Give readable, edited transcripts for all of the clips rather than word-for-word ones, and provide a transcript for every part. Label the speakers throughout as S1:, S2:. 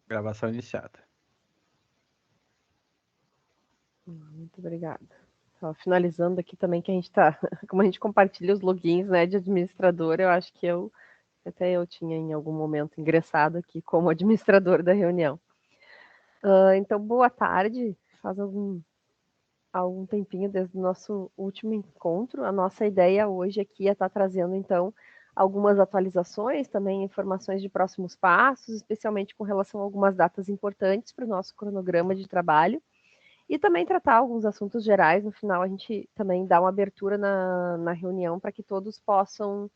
S1: Gravação iniciada.
S2: Muito obrigada. Só finalizando aqui também que a gente tá, como a gente compartilha os logins, né, de administrador, eu acho que até eu tinha em algum momento ingressado aqui como administrador da reunião. Então, boa tarde. Faz algum tempinho desde o nosso último encontro. A nossa ideia hoje aqui é estar trazendo, então, algumas atualizações, também informações de próximos passos, especialmente com relação a algumas datas importantes para o nosso cronograma de trabalho, e também tratar alguns assuntos gerais. No final, a gente também dá uma abertura na reunião para que todos possam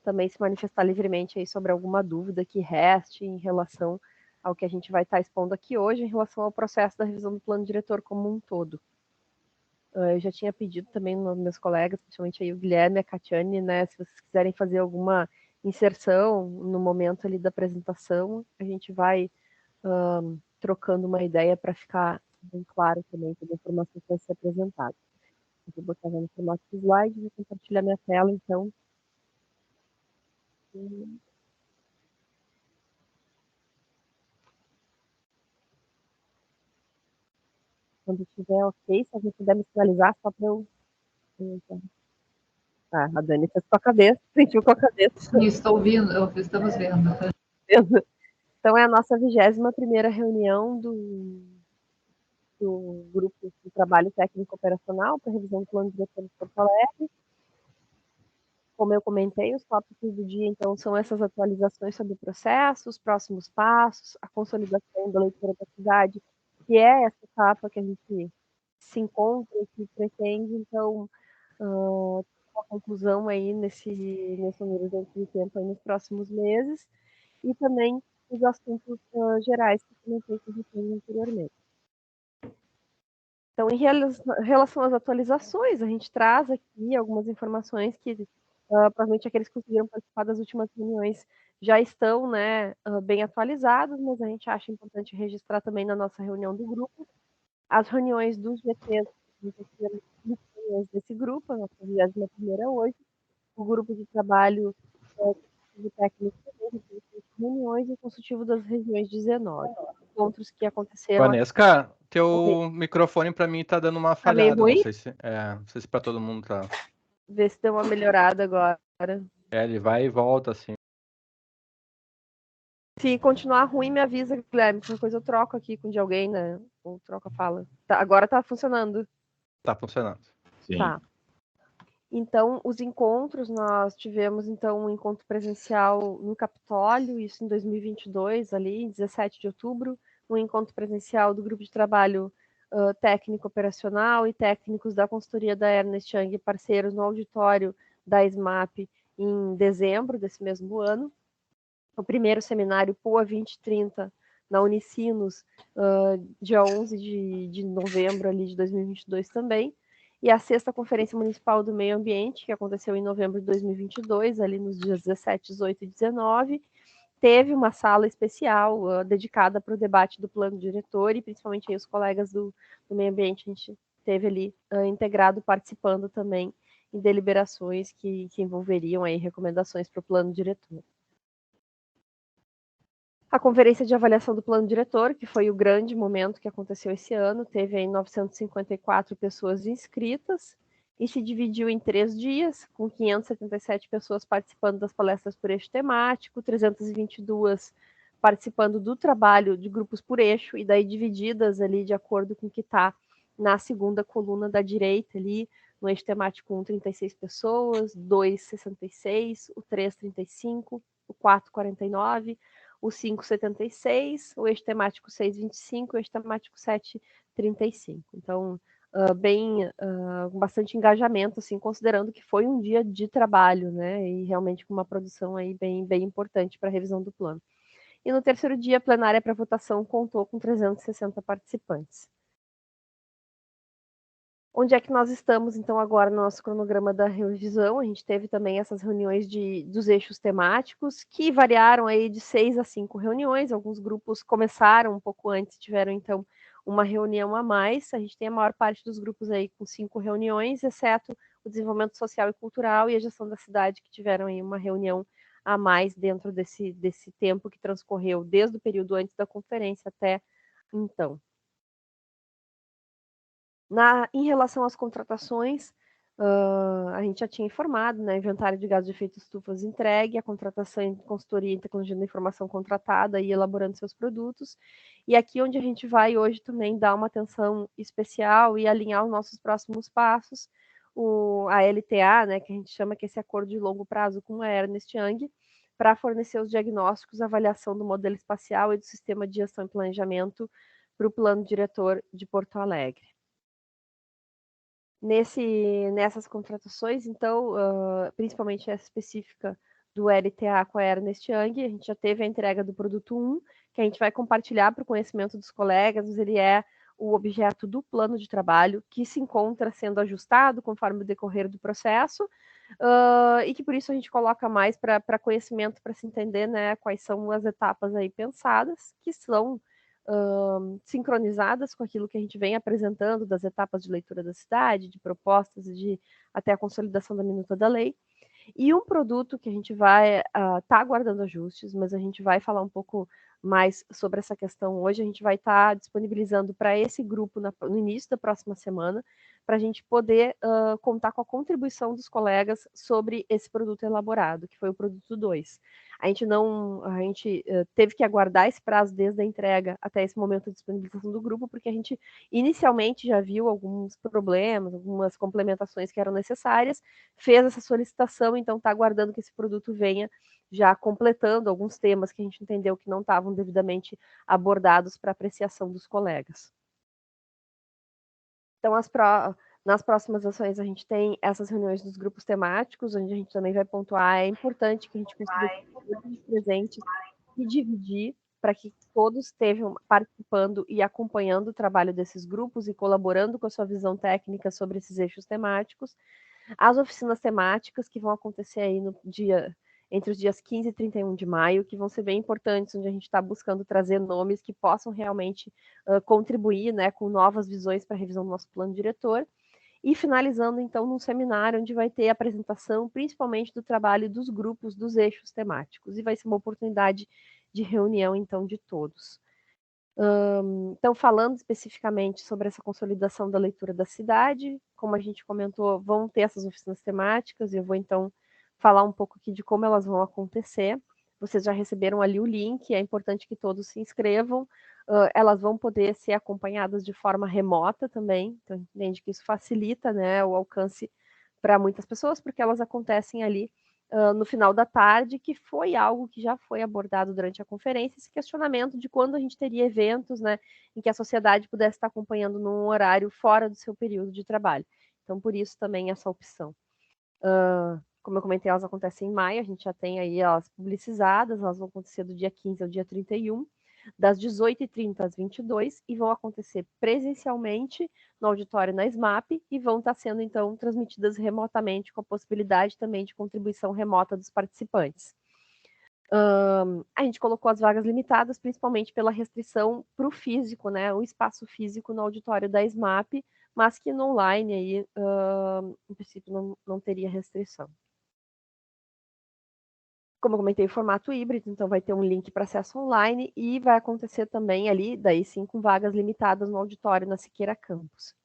S2: também se manifestar livremente aí sobre alguma dúvida que reste em relação ao que a gente vai estar expondo aqui hoje, em relação ao processo da revisão do plano diretor como um todo. Eu já tinha pedido também aos meus colegas, principalmente aí o Guilherme e a Catiane, né, se vocês quiserem fazer alguma inserção no momento ali da apresentação, a gente vai trocando uma ideia para ficar bem claro também toda a informação que vai ser apresentada. Eu vou botar no formato de slide, vou compartilhar minha tela, então. Quando estiver ok, se alguém puder me sinalizar, só para eu. Ah, a Dani fez com a cabeça, sentiu com a cabeça.
S3: Sim, estou ouvindo, estamos vendo.
S2: Então, é a nossa 21ª reunião do Grupo de Trabalho Técnico Operacional para revisão do plano diretor de Porto Alegre. Como eu comentei, os tópicos do dia, então, são essas atualizações sobre o processo, os próximos passos, a consolidação da leitura da cidade, que é essa etapa que a gente se encontra e que pretende, então, uma conclusão aí nesse horizonte de tempo aí nos próximos meses, e também os assuntos gerais que comentei com vocês anteriormente. Então, em relação às atualizações, a gente traz aqui algumas informações que provavelmente aqueles que conseguiram participar das últimas reuniões já estão, né, bem atualizados, mas a gente acha importante registrar também na nossa reunião do grupo. As reuniões dos GTs, reuniões desse grupo, a nossa 21ª hoje, o grupo de trabalho de técnico também, reuniões, e o consultivo das regiões 19, encontros que aconteceram.
S1: Vanesca, teu microfone para mim tá dando uma falhada.
S2: Tá meio ruim?
S1: Não sei se para todo mundo tá.
S2: Ver se deu uma melhorada agora.
S1: Ele vai e volta, assim.
S2: Se continuar ruim, me avisa, Guilherme. Qualquer coisa eu troco aqui com de alguém, né? Ou troco a fala. Tá, agora tá funcionando.
S1: Tá funcionando.
S4: Sim.
S2: Tá. Então, os encontros, nós tivemos, então, um encontro presencial no Capitólio, isso em 2022, ali, em 17 de outubro, um encontro presencial do Grupo de Trabalho Técnico Operacional e técnicos da consultoria da Ernst Young, parceiros no auditório da SMAP, em dezembro desse mesmo ano. O primeiro seminário POA 2030 na Unicinos, dia 11 de novembro ali de 2022 também, e a 6ª Conferência Municipal do Meio Ambiente, que aconteceu em novembro de 2022, ali nos dias 17, 18 e 19, teve uma sala especial dedicada para o debate do plano diretor, e principalmente aí os colegas do meio ambiente, a gente teve ali integrado, participando também em deliberações que envolveriam aí recomendações para o plano diretor. A conferência de avaliação do plano diretor, que foi o grande momento que aconteceu esse ano, teve aí 954 pessoas inscritas e se dividiu em 3 dias, com 577 pessoas participando das palestras por eixo temático, 322 participando do trabalho de grupos por eixo, e daí divididas ali de acordo com o que está na segunda coluna da direita ali, no eixo temático 1, 36 pessoas, 2, 66, o 3, 35, o 4, 49, o 5,76, o eixo temático 6,25, o eixo temático 7,35. Então, bastante engajamento, assim, considerando que foi um dia de trabalho, né, e realmente com uma produção aí bem importante para a revisão do plano. E no terceiro dia, a plenária para votação contou com 360 participantes. Onde é que nós estamos, então, agora no nosso cronograma da revisão? A gente teve também essas reuniões dos eixos temáticos, que variaram aí de 6 a 5 reuniões. Alguns grupos começaram um pouco antes, tiveram, então, uma reunião a mais. A gente tem a maior parte dos grupos aí com 5 reuniões, exceto o desenvolvimento social e cultural e a gestão da cidade, que tiveram aí uma reunião a mais dentro desse tempo que transcorreu desde o período antes da conferência até então. Em relação às contratações, a gente já tinha informado, né, inventário de gases de efeito estufas entregue, a contratação em consultoria e tecnologia da informação contratada e elaborando seus produtos. E aqui onde a gente vai hoje também dar uma atenção especial e alinhar os nossos próximos passos, a LTA, né, que a gente chama que é esse acordo de longo prazo com a Ernst Young, para fornecer os diagnósticos, avaliação do modelo espacial e do sistema de gestão e planejamento para o plano diretor de Porto Alegre. Nessas contratações, então, principalmente essa específica do LTA com a Ernst Young, a gente já teve a entrega do produto 1, que a gente vai compartilhar para o conhecimento dos colegas, mas ele é o objeto do plano de trabalho, que se encontra sendo ajustado conforme o decorrer do processo, e que por isso a gente coloca mais para conhecimento, para se entender, né, quais são as etapas aí pensadas, que são sincronizadas com aquilo que a gente vem apresentando das etapas de leitura da cidade, de propostas, até a consolidação da minuta da lei. E um produto que a gente vai tá aguardando ajustes, mas a gente vai falar um pouco mais sobre essa questão hoje. A gente vai estar disponibilizando para esse grupo no início da próxima semana, para a gente poder contar com a contribuição dos colegas sobre esse produto elaborado, que foi o produto 2. A gente teve que aguardar esse prazo desde a entrega até esse momento de disponibilização do grupo, porque a gente inicialmente já viu alguns problemas, algumas complementações que eram necessárias, fez essa solicitação, então está aguardando que esse produto venha já completando alguns temas que a gente entendeu que não estavam devidamente abordados para apreciação dos colegas. Então, nas próximas ações, a gente tem essas reuniões dos grupos temáticos, onde a gente também vai pontuar, é importante que a gente consiga todos os presentes e dividir para que todos estejam participando e acompanhando o trabalho desses grupos e colaborando com a sua visão técnica sobre esses eixos temáticos. As oficinas temáticas que vão acontecer aí entre os dias 15 e 31 de maio, que vão ser bem importantes, onde a gente está buscando trazer nomes que possam realmente contribuir, né, com novas visões para a revisão do nosso plano diretor. E finalizando, então, num seminário onde vai ter a apresentação, principalmente do trabalho dos grupos, dos eixos temáticos. E vai ser uma oportunidade de reunião, então, de todos. Então, falando especificamente sobre essa consolidação da leitura da cidade, como a gente comentou, vão ter essas oficinas temáticas, e eu vou, então, falar um pouco aqui de como elas vão acontecer. Vocês já receberam ali o link, é importante que todos se inscrevam. Elas vão poder ser acompanhadas de forma remota também, então, entende que isso facilita, né, o alcance para muitas pessoas, porque elas acontecem ali no final da tarde, que foi algo que já foi abordado durante a conferência, esse questionamento de quando a gente teria eventos, né, em que a sociedade pudesse estar acompanhando num horário fora do seu período de trabalho. Então, por isso também essa opção. Como eu comentei, elas acontecem em maio, a gente já tem aí elas publicizadas, elas vão acontecer do dia 15 ao dia 31, das 18h30 às 22h, e vão acontecer presencialmente no auditório na SMAP, e vão estar sendo, então, transmitidas remotamente, com a possibilidade também de contribuição remota dos participantes. A gente colocou as vagas limitadas, principalmente pela restrição para o físico, né, o espaço físico no auditório da SMAP, mas que no online, aí, em princípio, não teria restrição. Como eu comentei, formato híbrido, então vai ter um link para acesso online e vai acontecer também ali, daí sim, com vagas limitadas no auditório na Siqueira Campus.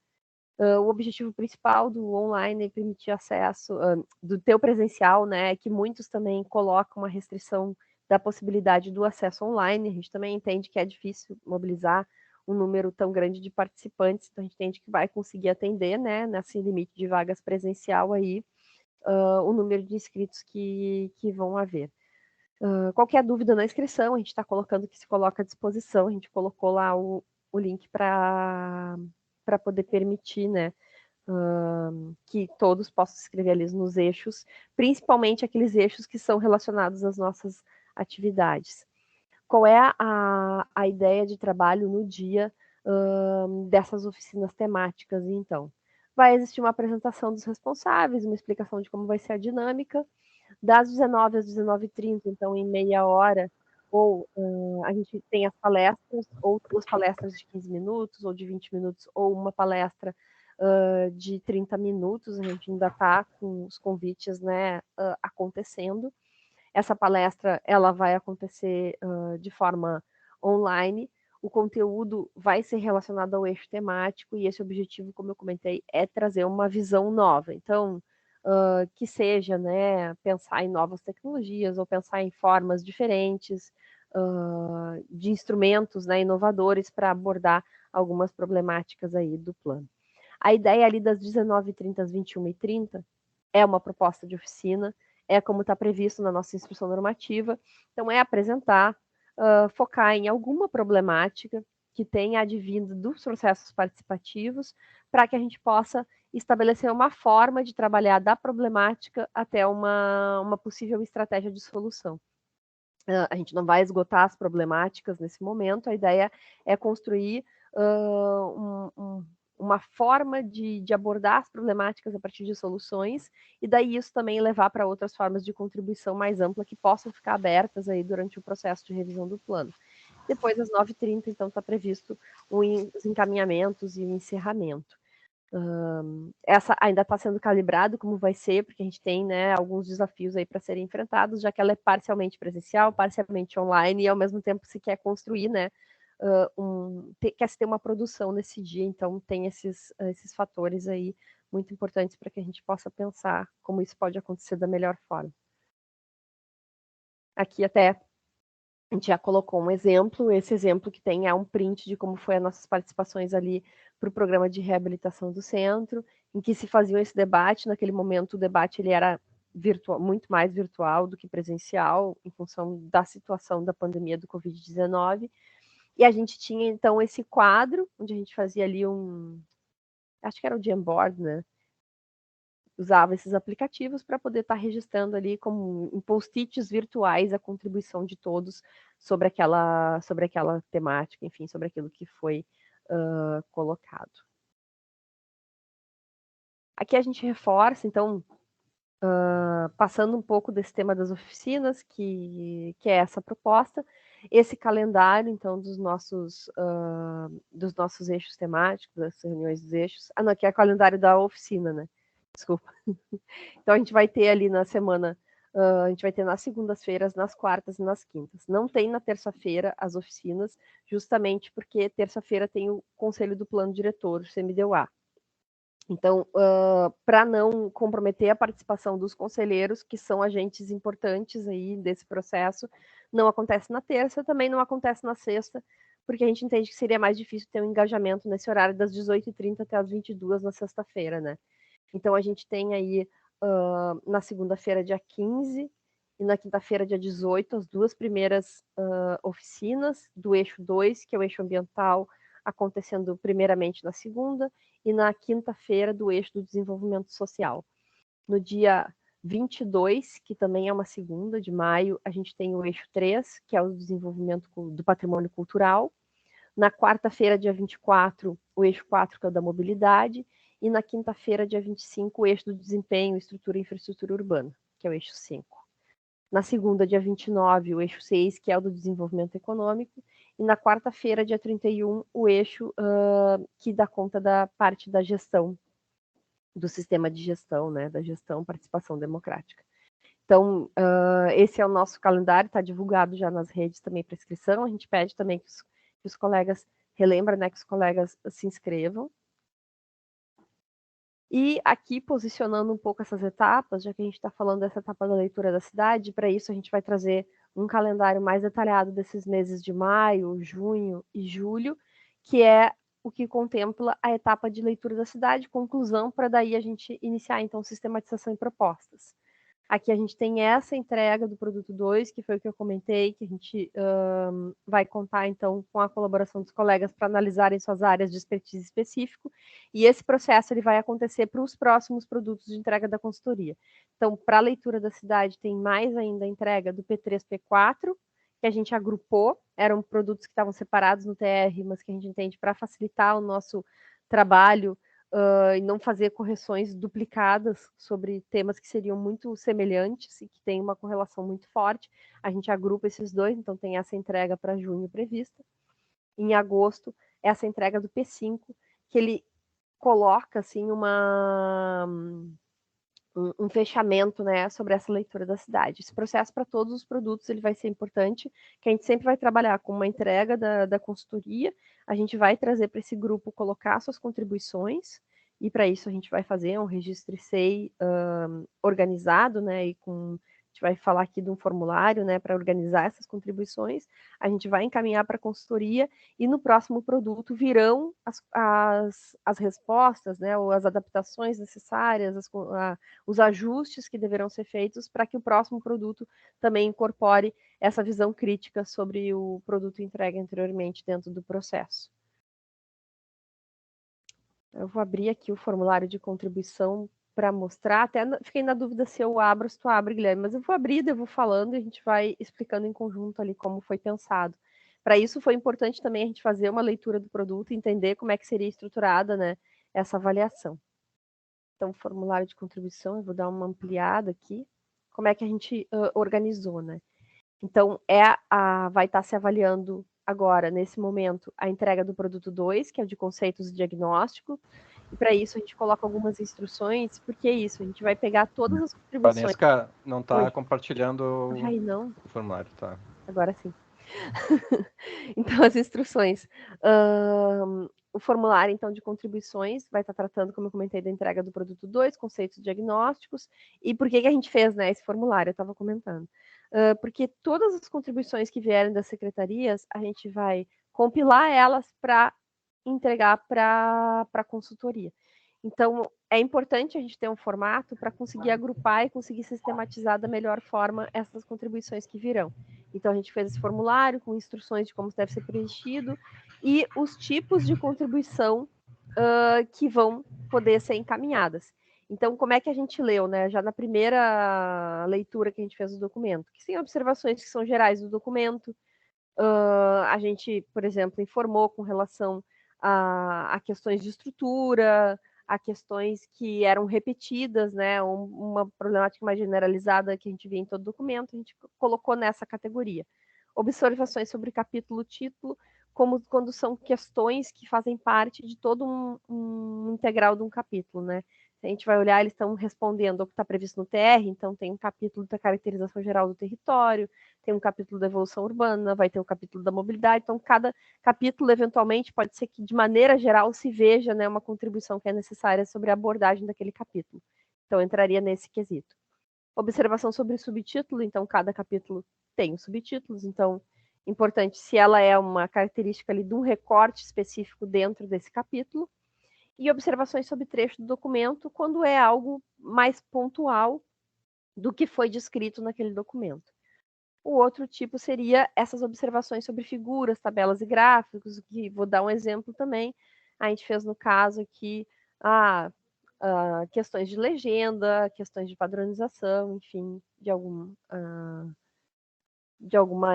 S2: O objetivo principal do online é permitir acesso do teu presencial, né, que muitos também colocam uma restrição da possibilidade do acesso online. A gente também entende que é difícil mobilizar um número tão grande de participantes, então a gente entende que vai conseguir atender, né, nesse limite de vagas presencial aí, o número de inscritos que vão haver. Qualquer dúvida na inscrição, a gente está colocando que se coloca à disposição, a gente colocou lá o link para poder permitir, né, que todos possam se inscrever ali nos eixos, principalmente aqueles eixos que são relacionados às nossas atividades. Qual é a ideia de trabalho no dia dessas oficinas temáticas, então? Vai existir uma apresentação dos responsáveis, uma explicação de como vai ser a dinâmica, das 19 às 19h30, então em meia hora, ou a gente tem as palestras, ou 2 palestras de 15 minutos, ou de 20 minutos, ou uma palestra de 30 minutos, a gente ainda está com os convites, né, acontecendo. Essa palestra ela vai acontecer de forma online. O conteúdo vai ser relacionado ao eixo temático e esse objetivo, como eu comentei, é trazer uma visão nova. Então, que seja, né, pensar em novas tecnologias ou pensar em formas diferentes de instrumentos, né, inovadores para abordar algumas problemáticas aí do plano. A ideia ali das 19h30 às 21h30 é uma proposta de oficina, é como está previsto na nossa instrução normativa. Então, é apresentar, focar em alguma problemática que tenha advindo dos processos participativos, para que a gente possa estabelecer uma forma de trabalhar da problemática até uma possível estratégia de solução. A gente não vai esgotar as problemáticas nesse momento, a ideia é construir uma forma de abordar as problemáticas a partir de soluções, e daí isso também levar para outras formas de contribuição mais ampla que possam ficar abertas aí durante o processo de revisão do plano. Depois, às 9h30, então, está previsto os encaminhamentos e o encerramento. Essa ainda está sendo calibrado como vai ser, porque a gente tem, né, alguns desafios aí para serem enfrentados, já que ela é parcialmente presencial, parcialmente online, e ao mesmo tempo se quer construir, né, quer se ter uma produção nesse dia, então tem esses fatores aí muito importantes para que a gente possa pensar como isso pode acontecer da melhor forma. Aqui até a gente já colocou um exemplo, esse exemplo que tem é um print de como foi as nossas participações ali para o programa de reabilitação do centro, em que se fazia esse debate. Naquele momento o debate ele era virtual, muito mais virtual do que presencial, em função da situação da pandemia do Covid-19, e a gente tinha então esse quadro, onde a gente fazia ali acho que era o Jamboard, né? Usava esses aplicativos para poder estar registrando ali como em post-its virtuais a contribuição de todos sobre aquela temática, enfim, sobre aquilo que foi colocado. Aqui a gente reforça, então, passando um pouco desse tema das oficinas, que é essa proposta, esse calendário, então, dos nossos eixos temáticos, das reuniões dos eixos. Não, aqui é o calendário da oficina, né? Desculpa. Então, a gente vai ter ali na semana, a gente vai ter nas segundas-feiras, nas quartas e nas quintas. Não tem na terça-feira as oficinas, justamente porque terça-feira tem o Conselho do Plano Diretor, o CMDUA. Então, para não comprometer a participação dos conselheiros, que são agentes importantes aí desse processo, não acontece na terça, também não acontece na sexta, porque a gente entende que seria mais difícil ter um engajamento nesse horário das 18h30 até as 22h na sexta-feira, né? Então, a gente tem aí, na segunda-feira, dia 15, e na quinta-feira, dia 18, as duas primeiras oficinas do eixo 2, que é o eixo ambiental, acontecendo primeiramente na segunda, e na quinta-feira do eixo do desenvolvimento social. No dia 22, que também é uma segunda de maio, a gente tem o eixo 3, que é o desenvolvimento do patrimônio cultural. Na quarta-feira, dia 24, o eixo 4, que é o da mobilidade, e na quinta-feira, dia 25, o eixo do desempenho, estrutura e infraestrutura urbana, que é o eixo 5. Na segunda, dia 29, o eixo 6, que é o do desenvolvimento econômico, e na quarta-feira, dia 31, o eixo que dá conta da parte da gestão, do sistema de gestão, né, da gestão, participação democrática. Então, esse é o nosso calendário, está divulgado já nas redes também para inscrição, a gente pede também que os colegas, relembra, né, que os colegas se inscrevam. E aqui, posicionando um pouco essas etapas, já que a gente está falando dessa etapa da leitura da cidade, para isso a gente vai trazer um calendário mais detalhado desses meses de maio, junho e julho, que é o que contempla a etapa de leitura da cidade, conclusão, para daí a gente iniciar, então, sistematização e propostas. Aqui a gente tem essa entrega do produto 2, que foi o que eu comentei, que a gente vai contar, então, com a colaboração dos colegas para analisarem suas áreas de expertise específico, e esse processo ele vai acontecer para os próximos produtos de entrega da consultoria. Então, para a leitura da cidade, tem mais ainda a entrega do P3, P4, que a gente agrupou, eram produtos que estavam separados no TR, mas que a gente entende para facilitar o nosso trabalho, e não fazer correções duplicadas sobre temas que seriam muito semelhantes e que têm uma correlação muito forte. A gente agrupa esses dois, então tem essa entrega para junho prevista. Em agosto, essa entrega do P5, que ele coloca assim, um fechamento, né, sobre essa leitura da cidade. Esse processo para todos os produtos ele vai ser importante, que a gente sempre vai trabalhar com uma entrega da consultoria, a gente vai trazer para esse grupo colocar suas contribuições, e para isso a gente vai fazer um registro ICEI organizado, né, e com a gente vai falar aqui de um formulário, né, para organizar essas contribuições, a gente vai encaminhar para a consultoria e no próximo produto virão as respostas, né, ou as adaptações necessárias, os ajustes que deverão ser feitos para que o próximo produto também incorpore essa visão crítica sobre o produto entregue anteriormente dentro do processo. Eu vou abrir aqui o formulário de contribuição para mostrar, até fiquei na dúvida se eu abro, se tu abre, Guilherme, mas eu vou abrir, eu vou falando e a gente vai explicando em conjunto ali como foi pensado. Para isso foi importante também a gente fazer uma leitura do produto e entender como é que seria estruturada, né, essa avaliação. Então, formulário de contribuição, eu vou dar uma ampliada aqui. Como é que a gente organizou, né? Então, vai estar se avaliando agora, nesse momento, a entrega do produto 2, que é o de conceitos e diagnóstico. E para isso a gente coloca algumas instruções, porque é isso, a gente vai pegar todas as contribuições.
S1: Vanessa não está compartilhando
S2: Ai, não.
S1: o formulário, tá?
S2: Agora sim. Então, as instruções. O formulário, então, de contribuições vai estar tratando, como eu comentei, da entrega do produto 2, conceitos diagnósticos. E por que a gente fez, né, esse formulário? Eu estava comentando. Porque todas as contribuições que vierem das secretarias, a gente vai compilar elas para entregar para a consultoria. Então, é importante a gente ter um formato para conseguir agrupar e conseguir sistematizar da melhor forma essas contribuições que virão. Então, a gente fez esse formulário com instruções de como deve ser preenchido e os tipos de contribuição que vão poder ser encaminhadas. Então, como é que a gente leu, né? Já na primeira leitura que a gente fez do documento, que tem observações que são gerais do documento. A gente, por exemplo, informou com relação a questões de estrutura, a questões que eram repetidas, né? Uma problemática mais generalizada que a gente vê em todo documento, a gente colocou nessa categoria. Observações sobre capítulo, título, como quando são questões que fazem parte de todo um integral de um capítulo, né? Se a gente vai olhar, eles estão respondendo ao que está previsto no TR, então tem um capítulo da caracterização geral do território, tem um capítulo da evolução urbana, vai ter um capítulo da mobilidade, então cada capítulo, eventualmente, pode ser que de maneira geral se veja, né, uma contribuição que é necessária sobre a abordagem daquele capítulo. Então, entraria nesse quesito. Observação sobre subtítulo, então cada capítulo tem os subtítulos, então, importante se ela é uma característica ali de um recorte específico dentro desse capítulo, e observações sobre trecho do documento quando é algo mais pontual do que foi descrito naquele documento. O outro tipo seria essas observações sobre figuras, tabelas e gráficos, que vou dar um exemplo também. A gente fez no caso aqui questões de legenda, questões de padronização, enfim, de alguma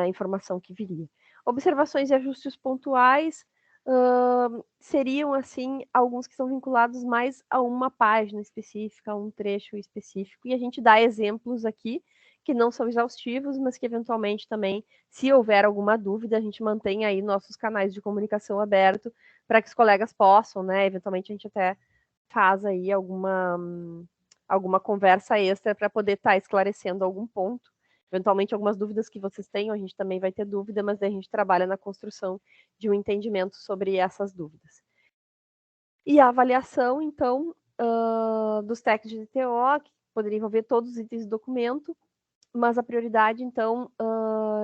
S2: informação que viria. Observações e ajustes pontuais seriam, assim, alguns que são vinculados mais a uma página específica, a um trecho específico, e a gente dá exemplos aqui que não são exaustivos, mas que eventualmente também, se houver alguma dúvida, a gente mantém aí nossos canais de comunicação abertos para que os colegas possam, né, eventualmente a gente até faz aí alguma conversa extra para poder estar esclarecendo algum ponto. Eventualmente, algumas dúvidas que vocês tenham, a gente também vai ter dúvida, mas daí a gente trabalha na construção de um entendimento sobre essas dúvidas. E a avaliação, então, dos técnicos de DTO, que poderia envolver todos os itens do documento, mas a prioridade, então,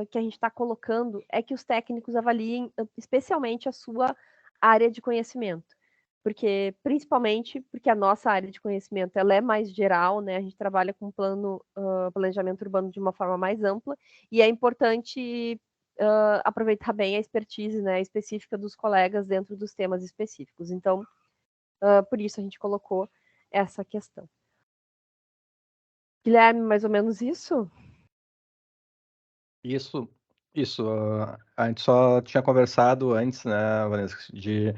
S2: que a gente está colocando é que os técnicos avaliem especialmente a sua área de conhecimento. Porque, principalmente, porque a nossa área de conhecimento ela é mais geral, né? A gente trabalha com planejamento urbano de uma forma mais ampla, e é importante aproveitar bem a expertise, né, específica dos colegas dentro dos temas específicos. Então, por isso a gente colocou essa questão. Guilherme, mais ou menos isso?
S1: Isso. A gente só tinha conversado antes, né, Vanessa, de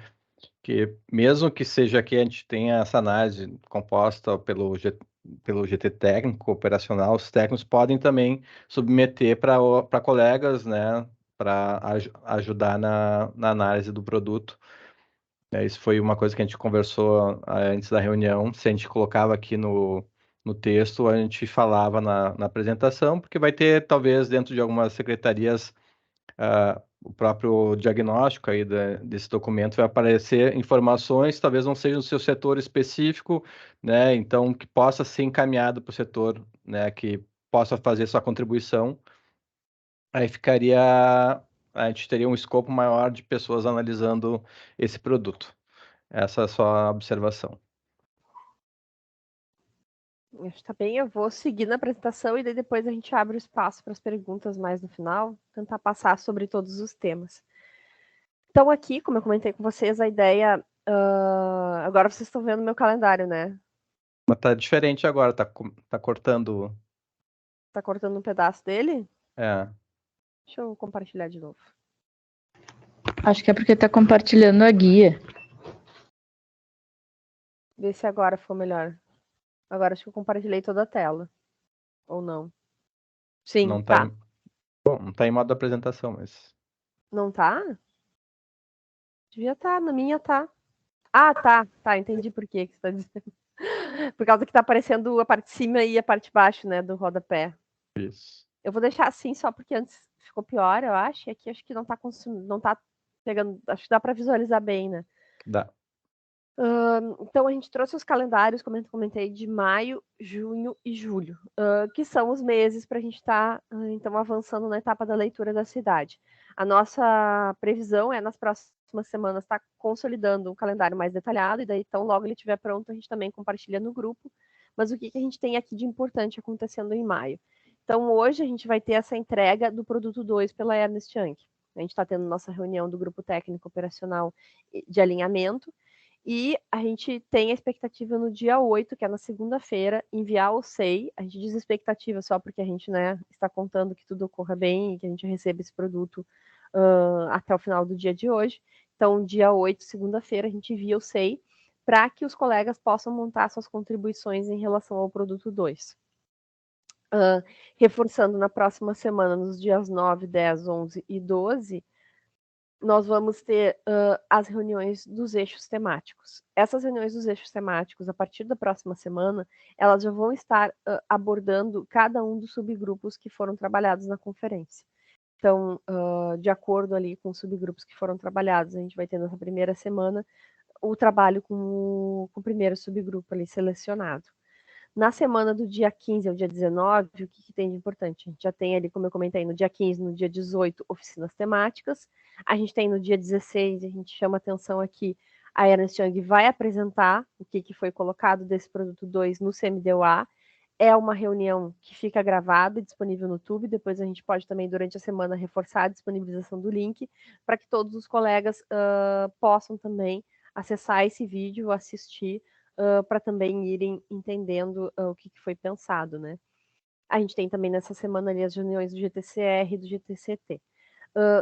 S1: que mesmo que seja que a gente tenha essa análise composta pelo GT técnico operacional, os técnicos podem também submeter para colegas, né, para ajudar na análise do produto. Isso foi uma coisa que a gente conversou antes da reunião, se a gente colocava aqui no no texto a gente falava na apresentação, porque vai ter, talvez, dentro de algumas secretarias, o próprio diagnóstico aí desse documento vai aparecer informações, talvez não seja no seu setor específico, né? Então, que possa ser encaminhado para o setor, né? Que possa fazer sua contribuição. Aí a gente teria um escopo maior de pessoas analisando esse produto. Essa é só a observação.
S2: Acho que tá bem, eu vou seguir na apresentação e daí depois a gente abre o espaço para as perguntas mais no final, tentar passar sobre todos os temas. Então aqui, como eu comentei com vocês, a ideia... agora vocês estão vendo meu calendário, né?
S1: Mas tá diferente agora, tá cortando.
S2: Tá cortando um pedaço dele?
S1: É.
S2: Deixa eu compartilhar de novo.
S4: Acho que é porque tá compartilhando a guia.
S2: Vê se agora ficou melhor. Agora acho que eu compartilhei toda a tela. Ou não? Sim,
S1: Não
S2: tá.
S1: Bom, não tá em modo apresentação, mas.
S2: Não tá? Devia estar, na minha tá. Ah, tá. Tá, entendi por que você tá dizendo. Por causa que tá aparecendo a parte de cima e a parte de baixo, né, do rodapé.
S1: Isso.
S2: Eu vou deixar assim só porque antes ficou pior, eu acho. E aqui acho que não tá consumindo, não tá pegando. Acho que dá para visualizar bem, né?
S1: Dá.
S2: Então a gente trouxe os calendários, como eu comentei, de maio, junho e julho, que são os meses para a gente estar então avançando na etapa da leitura da cidade. A nossa previsão é nas próximas semanas estar consolidando um calendário mais detalhado, e daí então logo ele estiver pronto, a gente também compartilha no grupo. Mas o que a gente tem aqui de importante acontecendo em maio? Então hoje a gente vai ter essa entrega do produto 2 pela Ernst Young. A gente está tendo nossa reunião do grupo técnico operacional de alinhamento. E a gente tem a expectativa no dia 8, que é na segunda-feira, enviar o SEI. A gente diz expectativa só porque a gente, né, está contando que tudo ocorra bem e que a gente receba esse produto até o final do dia de hoje. Então, dia 8, segunda-feira, a gente envia o SEI para que os colegas possam montar suas contribuições em relação ao produto 2. Reforçando na próxima semana, nos dias 9, 10, 11 e 12, nós vamos ter as reuniões dos eixos temáticos. Essas reuniões dos eixos temáticos, a partir da próxima semana, elas já vão estar abordando cada um dos subgrupos que foram trabalhados na conferência. Então, de acordo ali com os subgrupos que foram trabalhados, a gente vai ter nessa primeira semana o trabalho com o primeiro subgrupo ali selecionado. Na semana do dia 15 ao dia 19, o que tem de importante? A gente já tem ali, como eu comentei, no dia 15, no dia 18, oficinas temáticas. A gente tem no dia 16, a gente chama atenção aqui, a Ernst Young vai apresentar o que foi colocado desse produto 2 no CMDOA. É uma reunião que fica gravada e disponível no YouTube. Depois a gente pode também, durante a semana, reforçar a disponibilização do link para que todos os colegas possam também acessar esse vídeo, assistir, para também irem entendendo o que foi pensado, né? A gente tem também nessa semana ali as reuniões do GTCR e do GTCT.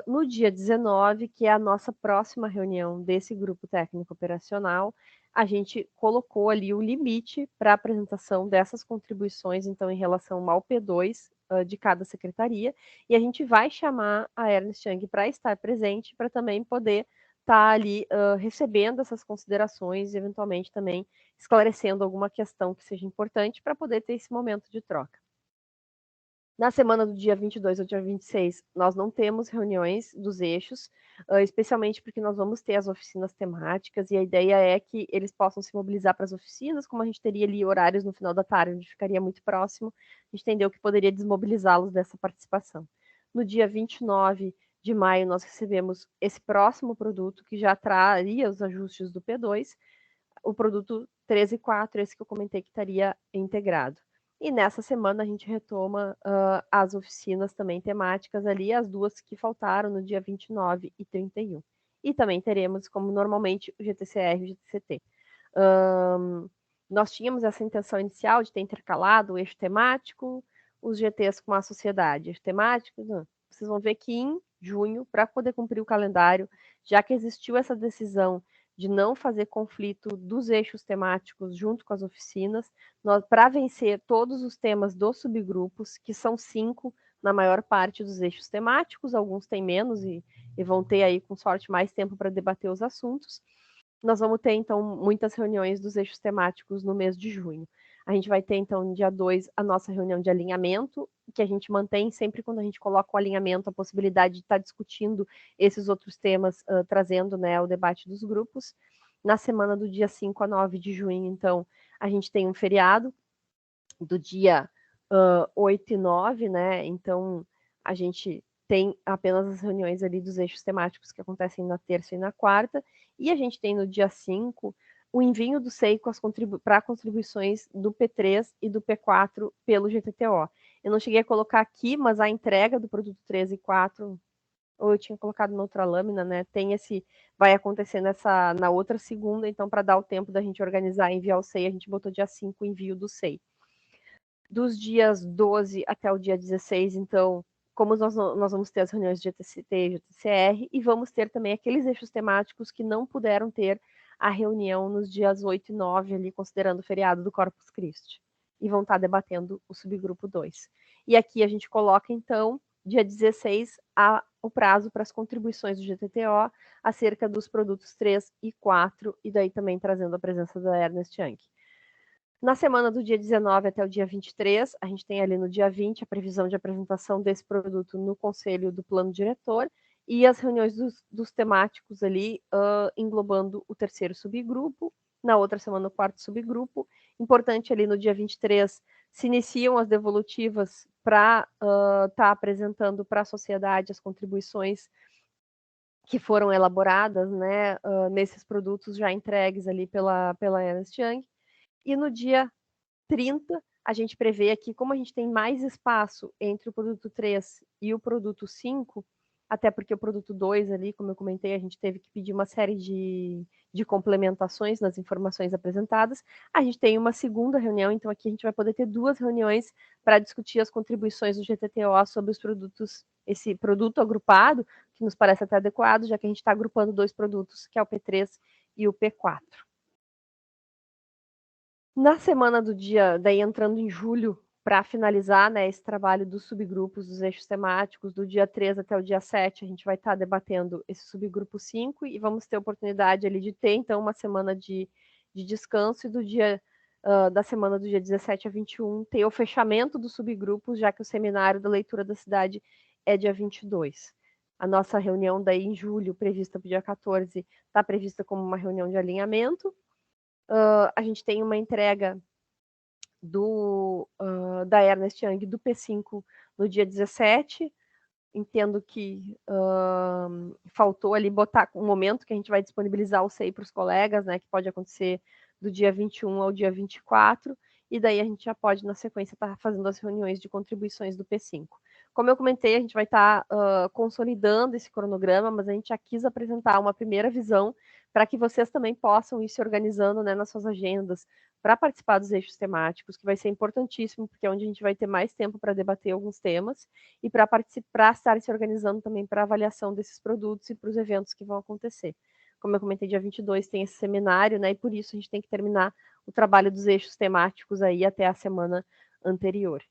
S2: No dia 19, que é a nossa próxima reunião desse grupo técnico operacional, a gente colocou ali o limite para a apresentação dessas contribuições, então, em relação ao P2 de cada secretaria, e a gente vai chamar a Ernst Young para estar presente, para também poder estar ali recebendo essas considerações e, eventualmente, também esclarecendo alguma questão que seja importante para poder ter esse momento de troca. Na semana do dia 22 ao dia 26, nós não temos reuniões dos eixos, especialmente porque nós vamos ter as oficinas temáticas, e a ideia é que eles possam se mobilizar para as oficinas, como a gente teria ali horários no final da tarde, onde ficaria muito próximo, a gente entendeu que poderia desmobilizá-los dessa participação. No dia 29 de maio, nós recebemos esse próximo produto, que já traria os ajustes do P2, o produto 13 e 4, esse que eu comentei que estaria integrado. E nessa semana a gente retoma as oficinas também temáticas ali, as duas que faltaram no dia 29 e 31. E também teremos, como normalmente, o GTCR e o GTCT. Nós tínhamos essa intenção inicial de ter intercalado o eixo temático, os GTs com a sociedade. Eixo temático, não. Vocês vão ver que em junho, para poder cumprir o calendário, já que existiu essa decisão de não fazer conflito dos eixos temáticos junto com as oficinas, para vencer todos os temas dos subgrupos, que são 5 na maior parte dos eixos temáticos, alguns têm menos e vão ter aí, com sorte, mais tempo para debater os assuntos. Nós vamos ter, então, muitas reuniões dos eixos temáticos no mês de junho. A gente vai ter, então, no dia 2, a nossa reunião de alinhamento, que a gente mantém sempre quando a gente coloca o alinhamento, a possibilidade de estar discutindo esses outros temas, trazendo, né, o debate dos grupos. Na semana do dia 5 a 9 de junho, então, a gente tem um feriado, do dia 8 e 9, né? Então, a gente tem apenas as reuniões ali dos eixos temáticos que acontecem na terça e na quarta, e a gente tem no dia 5 o envio do SEI para contribuições do P3 e do P4 pelo GTTO. Eu não cheguei a colocar aqui, mas a entrega do produto 3 e 4, ou eu tinha colocado na outra lâmina, né? Vai acontecer na outra segunda, então, para dar o tempo da gente organizar e enviar o SEI, a gente botou dia 5 o envio do SEI. Dos dias 12 até o dia 16, então, como nós vamos ter as reuniões de GTCT e GTCR, e vamos ter também aqueles eixos temáticos que não puderam ter a reunião nos dias 8 e 9, ali, considerando o feriado do Corpus Christi, e vão estar debatendo o subgrupo 2. E aqui a gente coloca, então, dia 16, o prazo para as contribuições do GTTO acerca dos produtos 3 e 4, e daí também trazendo a presença da Ernest Young. Na semana do dia 19 até o dia 23, a gente tem ali no dia 20 a previsão de apresentação desse produto no conselho do plano diretor e as reuniões dos temáticos ali, englobando o terceiro subgrupo, na outra semana o quarto subgrupo. Importante ali no dia 23, se iniciam as devolutivas para estar apresentando para a sociedade as contribuições que foram elaboradas, né, nesses produtos já entregues ali pela Ernst Young. E no dia 30, a gente prevê aqui, como a gente tem mais espaço entre o produto 3 e o produto 5, até porque o produto 2 ali, como eu comentei, a gente teve que pedir uma série de complementações nas informações apresentadas. A gente tem uma segunda reunião, então aqui a gente vai poder ter 2 reuniões para discutir as contribuições do GTTO sobre os produtos, esse produto agrupado, que nos parece até adequado, já que a gente está agrupando 2 produtos, que é o P3 e o P4. Na semana do dia, daí entrando em julho, para finalizar, né, esse trabalho dos subgrupos, dos eixos temáticos, do dia 3 até o dia 7, a gente vai estar debatendo esse subgrupo 5 e vamos ter oportunidade ali de ter, então, uma semana de descanso e do dia da semana do dia 17 a 21 ter o fechamento dos subgrupos, já que o seminário da leitura da cidade é dia 22. A nossa reunião daí em julho, prevista para o dia 14, está prevista como uma reunião de alinhamento. A gente tem uma entrega da Ernest Young do P5 no dia 17. Entendo que faltou ali botar um momento que a gente vai disponibilizar o SEI para os colegas, né, que pode acontecer do dia 21 ao dia 24, e daí a gente já pode, na sequência, estar fazendo as reuniões de contribuições do P5. Como eu comentei, a gente vai estar consolidando esse cronograma, mas a gente já quis apresentar uma primeira visão para que vocês também possam ir se organizando, né, nas suas agendas para participar dos eixos temáticos, que vai ser importantíssimo, porque é onde a gente vai ter mais tempo para debater alguns temas e para participar, estar se organizando também para avaliação desses produtos e para os eventos que vão acontecer. Como eu comentei, dia 22 tem esse seminário, né, e por isso a gente tem que terminar o trabalho dos eixos temáticos aí até a semana anterior.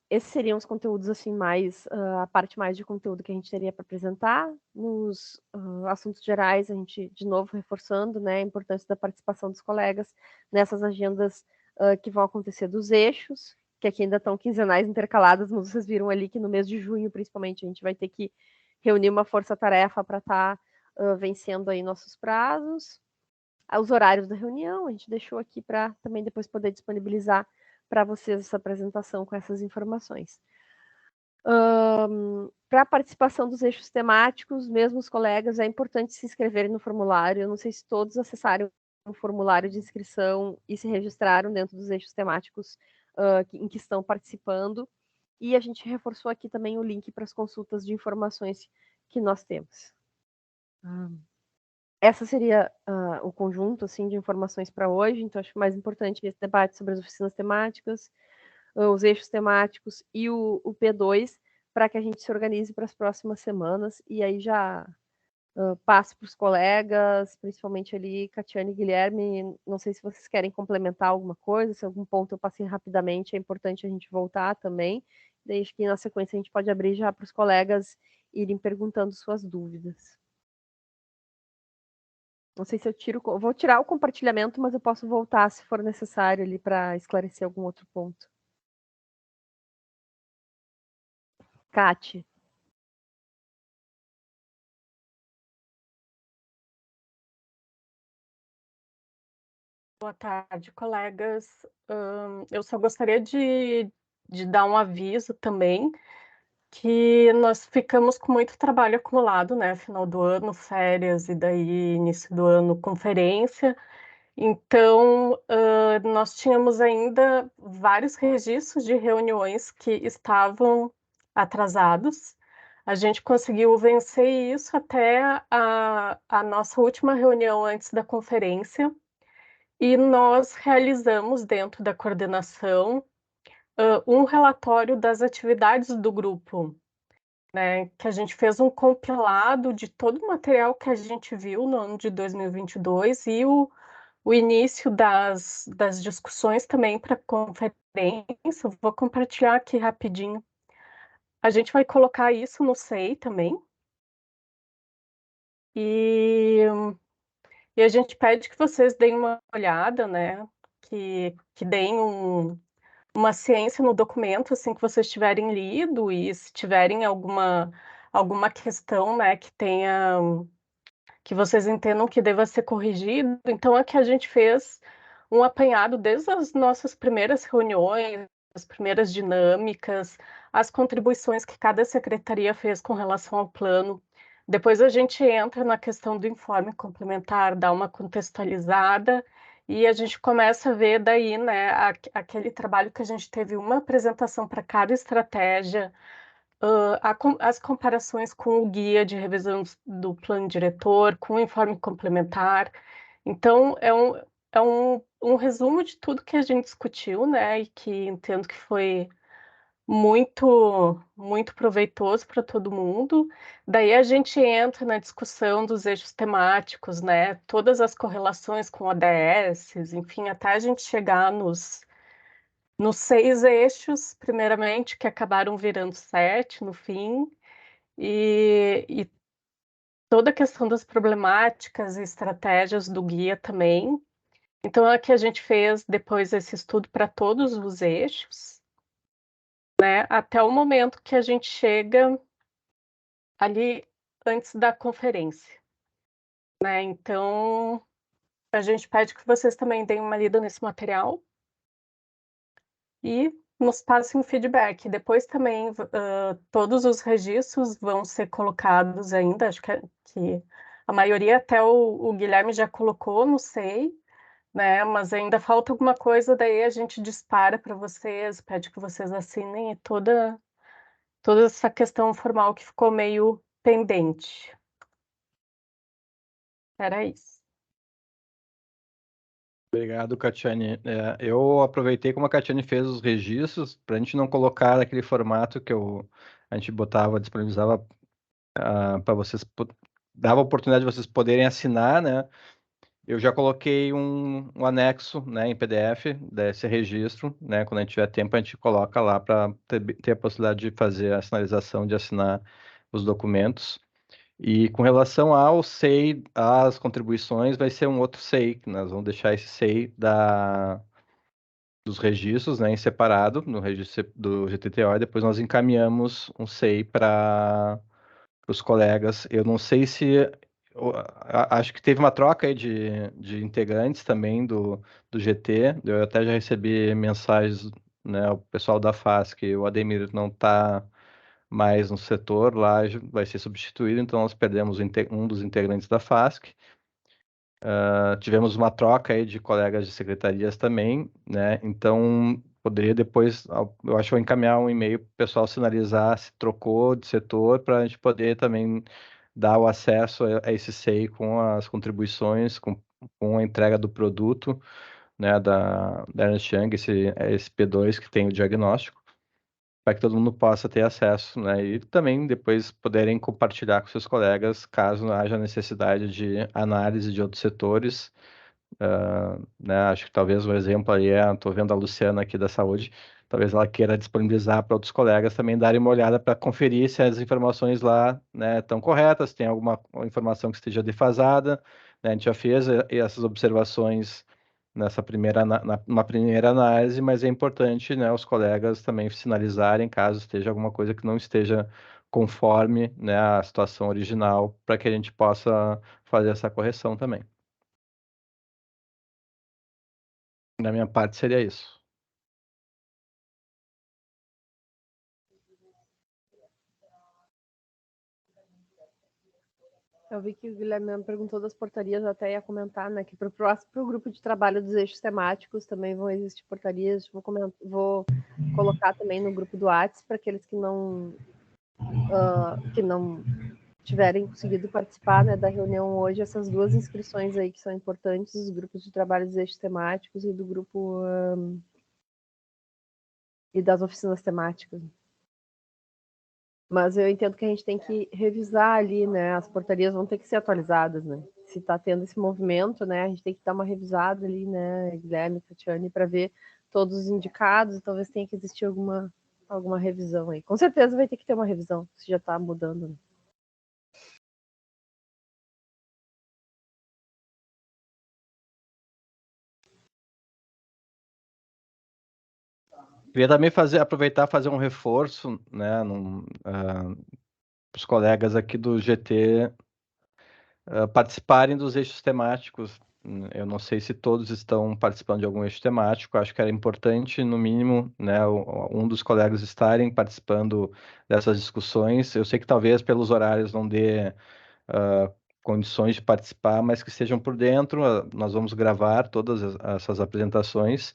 S2: Esses seriam os conteúdos, assim, mais, a parte mais de conteúdo que a gente teria para apresentar. Nos assuntos gerais, a gente, de novo, reforçando, né, a importância da participação dos colegas nessas agendas que vão acontecer dos eixos, que aqui ainda estão quinzenais intercaladas, mas vocês viram ali que no mês de junho, principalmente, a gente vai ter que reunir uma força-tarefa para estar vencendo aí nossos prazos. Os horários da reunião, a gente deixou aqui para também depois poder disponibilizar para vocês essa apresentação com essas informações. Para a participação dos eixos temáticos, mesmo os colegas, é importante se inscreverem no formulário. Eu não sei se todos acessaram o formulário de inscrição e se registraram dentro dos eixos temáticos em que estão participando. E a gente reforçou aqui também o link para as consultas de informações que nós temos. Essa seria o conjunto, assim, de informações para hoje. Então, acho que o mais importante é esse debate sobre as oficinas temáticas, os eixos temáticos e o P2, para que a gente se organize para as próximas semanas. E aí já passo para os colegas, principalmente ali, Catiane e Guilherme. Não sei se vocês querem complementar alguma coisa, se algum ponto eu passei rapidamente, é importante a gente voltar também. Daí, acho que na sequência a gente pode abrir já para os colegas irem perguntando suas dúvidas. Não sei se eu tiro, vou tirar o compartilhamento, mas eu posso voltar se for necessário ali para esclarecer algum outro ponto. Cate.
S5: Boa tarde, colegas. Eu só gostaria de dar um aviso também, que nós ficamos com muito trabalho acumulado, né? Final do ano, férias, e daí início do ano, conferência. Então, nós tínhamos ainda vários registros de reuniões que estavam atrasados. A gente conseguiu vencer isso até a nossa última reunião antes da conferência. E nós realizamos, dentro da coordenação, um relatório das atividades do grupo, né? Que a gente fez um compilado de todo o material que a gente viu no ano de 2022 e o início das discussões também para a conferência. Vou compartilhar aqui rapidinho. A gente vai colocar isso no SEI também. E a gente pede que vocês deem uma olhada, né? Que deem uma ciência no documento, assim, que vocês tiverem lido, e se tiverem alguma questão, né, que vocês entendam que deva ser corrigido. Então, aqui a gente fez um apanhado desde as nossas primeiras reuniões, as primeiras dinâmicas, as contribuições que cada secretaria fez com relação ao plano. Depois a gente entra na questão do informe complementar, dá uma contextualizada, e a gente começa a ver daí, né, aquele trabalho que a gente teve uma apresentação para cada estratégia, as comparações com o guia de revisão do plano diretor, com o informe complementar. Então, é um resumo de tudo que a gente discutiu, né, e que entendo que foi muito, muito proveitoso para todo mundo. Daí a gente entra na discussão dos eixos temáticos, né, todas as correlações com ODS, enfim, até a gente chegar nos 6 eixos, primeiramente, que acabaram virando 7 no fim, e toda a questão das problemáticas e estratégias do guia também. Então, aqui a gente fez depois esse estudo para todos os eixos, né, até o momento que a gente chega ali antes da conferência, né? Então, a gente pede que vocês também deem uma lida nesse material e nos passem um feedback. Depois também todos os registros vão ser colocados ainda, acho que a maioria até o Guilherme já colocou, não sei, né? Mas ainda falta alguma coisa, daí a gente dispara para vocês, pede que vocês assinem toda essa questão formal que ficou meio pendente. Era isso.
S1: Obrigado, Catiane. Eu aproveitei como a Catiane fez os registros, para a gente não colocar naquele formato que a gente botava, disponibilizava para vocês, dava a oportunidade de vocês poderem assinar, né? Eu já coloquei um anexo, né, em PDF desse registro, né? Quando a gente tiver tempo, a gente coloca lá para ter a possibilidade de fazer a sinalização de assinar os documentos. E com relação ao SEI, as contribuições, vai ser um outro SEI, que nós vamos deixar esse SEI dos registros, né, em separado, no registro do GTTO, e depois nós encaminhamos um SEI para os colegas. Eu não sei se. Acho que teve uma troca aí de integrantes também do GT. Eu até já recebi mensagens, né, o pessoal da FAS, que o Ademir não está mais no setor lá, vai ser substituído, então nós perdemos um dos integrantes da FASC. Tivemos uma troca aí de colegas de secretarias também, né? Então poderia depois, eu acho que eu encaminhar um e-mail para o pessoal sinalizar se trocou de setor, para a gente poder também dar o acesso a esse SEI com as contribuições, com a entrega do produto, né, da Ernst Young, esse P2 que tem o diagnóstico, para que todo mundo possa ter acesso, né? E também depois poderem compartilhar com seus colegas, caso haja necessidade de análise de outros setores, né? Acho que talvez um exemplo aí estou vendo a Luciana aqui da saúde, talvez ela queira disponibilizar para outros colegas também darem uma olhada para conferir se as informações lá, né, estão corretas, tem alguma informação que esteja defasada, né? A gente já fez essas observações numa primeira análise, mas é importante, né, os colegas também sinalizarem caso esteja alguma coisa que não esteja conforme, né, a situação original, para que a gente possa fazer essa correção também. Da minha parte seria isso.
S2: Eu vi que o Guilherme me perguntou das portarias, eu até ia comentar, né, que para o grupo de trabalho dos eixos temáticos também vão existir portarias, vou colocar também no grupo do Whats para aqueles que não tiverem conseguido participar, né, da reunião hoje, essas duas inscrições aí que são importantes, os grupos de trabalho dos eixos temáticos e do grupo e das oficinas temáticas. Mas eu entendo que a gente tem que revisar ali, né? As portarias vão ter que ser atualizadas, né? Se está tendo esse movimento, né? A gente tem que dar uma revisada ali, né, Guilherme, Tatiane, para ver todos os indicados, e talvez tenha que existir alguma revisão aí. Com certeza vai ter que ter uma revisão, se já está mudando, né?
S1: Queria também aproveitar e fazer um reforço, né, para os colegas aqui do GT participarem dos eixos temáticos. Eu não sei se todos estão participando de algum eixo temático, acho que era importante, no mínimo, né, um dos colegas estarem participando dessas discussões. Eu sei que talvez pelos horários não dê condições de participar, mas que estejam por dentro. Nós vamos gravar todas essas apresentações.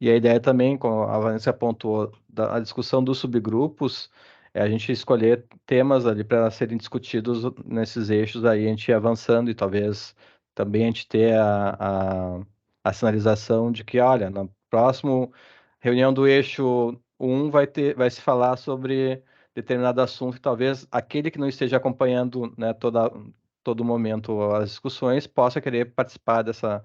S1: E a ideia também, como a Vanessa apontou, a discussão dos subgrupos, é a gente escolher temas ali para serem discutidos nesses eixos, aí a gente ir avançando e talvez também a gente ter a sinalização de que, olha, na próxima reunião do eixo 1 vai se falar sobre determinado assunto, e talvez aquele que não esteja acompanhando, né, todo momento as discussões possa querer participar dessa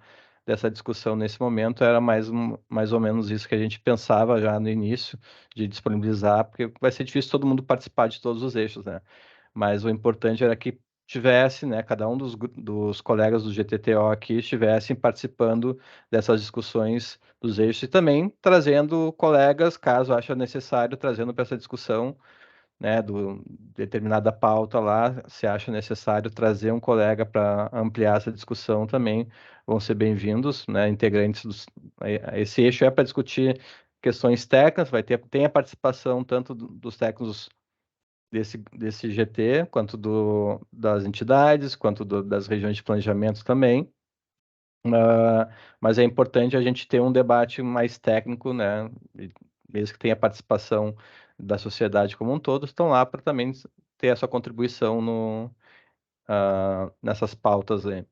S1: discussão nesse momento. Era mais ou menos isso que a gente pensava já no início, de disponibilizar, porque vai ser difícil todo mundo participar de todos os eixos, né? Mas o importante era que tivesse, né, cada um dos colegas do GTTO aqui estivessem participando dessas discussões dos eixos e também trazendo colegas, caso ache necessário, trazendo para essa discussão, né, do determinada pauta lá, se acha necessário trazer um colega para ampliar essa discussão também, vão ser bem-vindos, né, integrantes esse eixo é para discutir questões técnicas, tem a participação tanto dos técnicos desse GT, quanto das entidades, quanto das regiões de planejamento também. Mas é importante a gente ter um debate mais técnico, né? Mesmo que tenha participação da sociedade como um todo, estão lá para também ter a sua contribuição nessas pautas aí.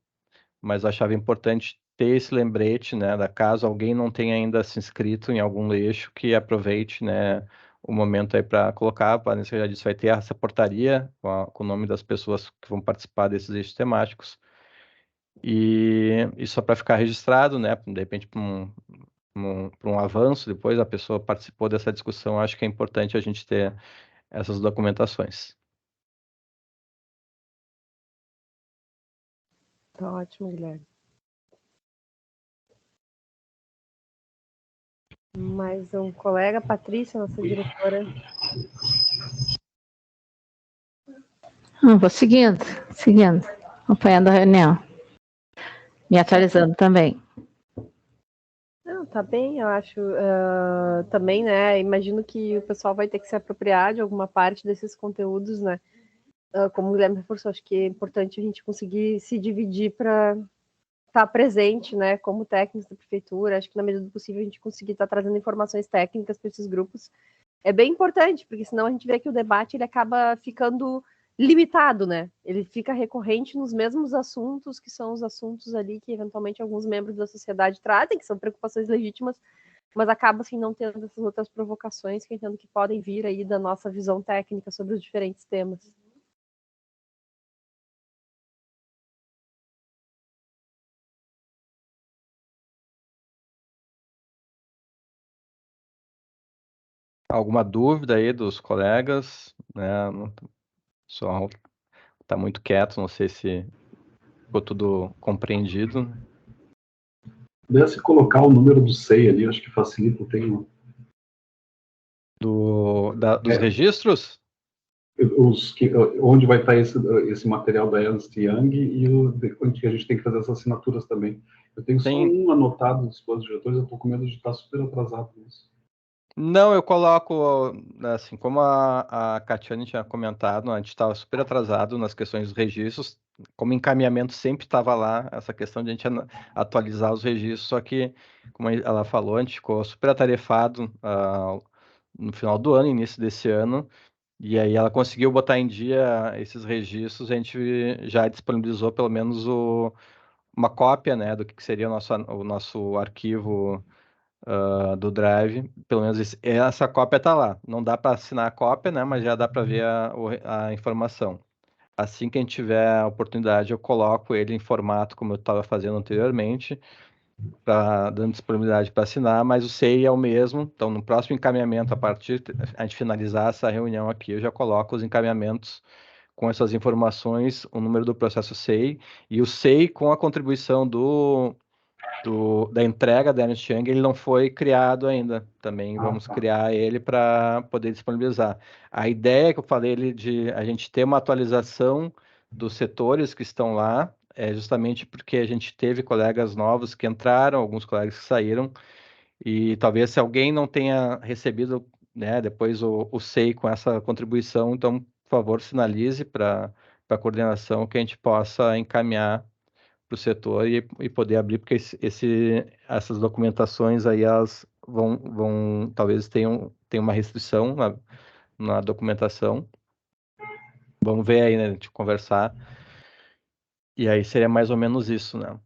S1: Mas eu achava importante ter esse lembrete, né? Caso alguém não tenha ainda se inscrito em algum eixo, que aproveite, né, o momento aí para colocar. A Vanessa já disse, vai ter essa portaria com o nome das pessoas que vão participar desses eixos temáticos. E só para ficar registrado, né? De repente, para um avanço, depois a pessoa participou dessa discussão, acho que é importante a gente ter essas documentações.
S2: Tá ótimo, Guilherme. Mais um colega, Patrícia, nossa diretora.
S4: Vou seguindo, acompanhando a reunião. Me atualizando também.
S2: Não, tá bem, eu acho. Também, né? Imagino que o pessoal vai ter que se apropriar de alguma parte desses conteúdos, né? Como o Guilherme reforçou, acho que é importante a gente conseguir se dividir para estar presente, né? Como técnicos da prefeitura. Acho que na medida do possível a gente conseguir estar trazendo informações técnicas para esses grupos é bem importante, porque senão a gente vê que o debate ele acaba ficando limitado, né? Ele fica recorrente nos mesmos assuntos, que são os assuntos ali que eventualmente alguns membros da sociedade trazem, que são preocupações legítimas, mas acaba assim não tendo essas outras provocações que eu entendo que podem vir aí da nossa visão técnica sobre os diferentes temas.
S1: Alguma dúvida aí dos colegas, né? O pessoal está muito quieto, não sei se ficou tudo compreendido.
S6: Se colocar o número do SEI ali, acho que facilita, tem
S1: dos registros?
S6: Onde vai estar esse material da Ernst Young e onde a gente tem que fazer as assinaturas também. Eu tenho só um anotado dos planos diretores, eu estou com medo de estar super atrasado nisso.
S1: Não, eu coloco, assim, como a Catiane tinha comentado, a gente estava super atrasado nas questões dos registros, como encaminhamento sempre estava lá, essa questão de a gente atualizar os registros, só que, como ela falou, a gente ficou super atarefado no final do ano, início desse ano, e aí ela conseguiu botar em dia esses registros, a gente já disponibilizou pelo menos uma cópia, né, do que seria o nosso arquivo do Drive, pelo menos essa cópia está lá. Não dá para assinar a cópia, né? Mas já dá para ver a informação. Assim que a gente tiver a oportunidade, eu coloco ele em formato como eu estava fazendo anteriormente, dando disponibilidade para assinar, mas o SEI é o mesmo. Então, no próximo encaminhamento, a partir de a gente finalizar essa reunião aqui, eu já coloco os encaminhamentos com essas informações, o número do processo SEI e o SEI com a contribuição da entrega da Ernst Young, ele não foi criado ainda. Também vamos criar ele para poder disponibilizar. A ideia que eu falei de a gente ter uma atualização dos setores que estão lá é justamente porque a gente teve colegas novos que entraram, alguns colegas que saíram, e talvez se alguém não tenha recebido, né, depois o SEI com essa contribuição, então, por favor, sinalize para a coordenação que a gente possa encaminhar para o setor e poder abrir, porque essas documentações aí, elas talvez tenham uma restrição na documentação. Vamos ver aí, né, a gente conversar. E aí seria mais ou menos isso, né?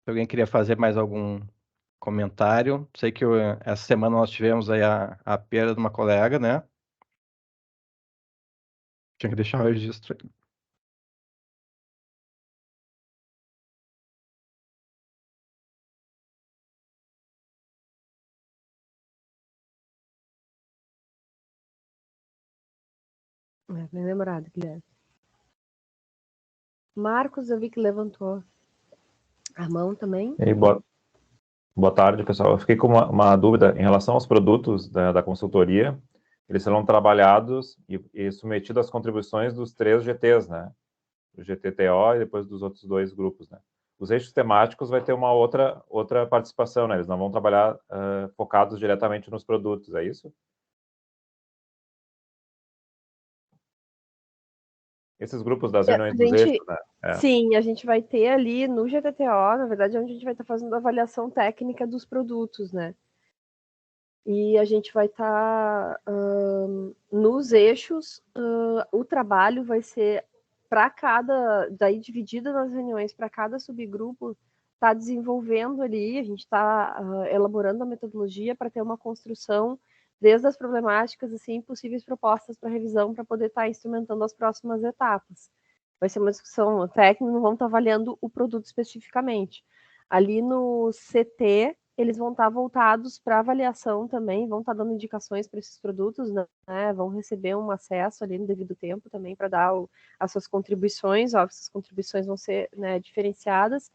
S1: Se alguém queria fazer mais algum comentário. Sei que essa semana nós tivemos aí a perda de uma colega, né? Tinha que deixar o registro aí.
S2: Bem lembrado, Guilherme. Marcos, eu vi que levantou a mão também.
S7: E boa tarde, pessoal. Eu fiquei com uma dúvida em relação aos produtos da consultoria. Eles serão trabalhados e submetidos às contribuições dos 3 GTs, né? O GTTO e depois dos outros 2 grupos, né? Os eixos temáticos vai ter uma outra participação, né? Eles não vão trabalhar focados diretamente nos produtos, é isso? Esses grupos das reuniões dos eixos, né?
S2: Sim, a gente vai ter ali no GTTO, na verdade, onde a gente vai estar fazendo a avaliação técnica dos produtos, né? E a gente vai estar nos eixos, o trabalho vai ser para daí dividido nas reuniões, para cada subgrupo está desenvolvendo ali, a gente está elaborando a metodologia para ter uma construção desde as problemáticas, assim, possíveis propostas para revisão, para poder estar instrumentando as próximas etapas. Vai ser uma discussão técnica, não vamos estar avaliando o produto especificamente. Ali no CT, eles vão estar voltados para avaliação também, vão estar dando indicações para esses produtos, né? Vão receber um acesso ali no devido tempo também para dar as suas contribuições, óbvio, essas contribuições vão ser, né, diferenciadas.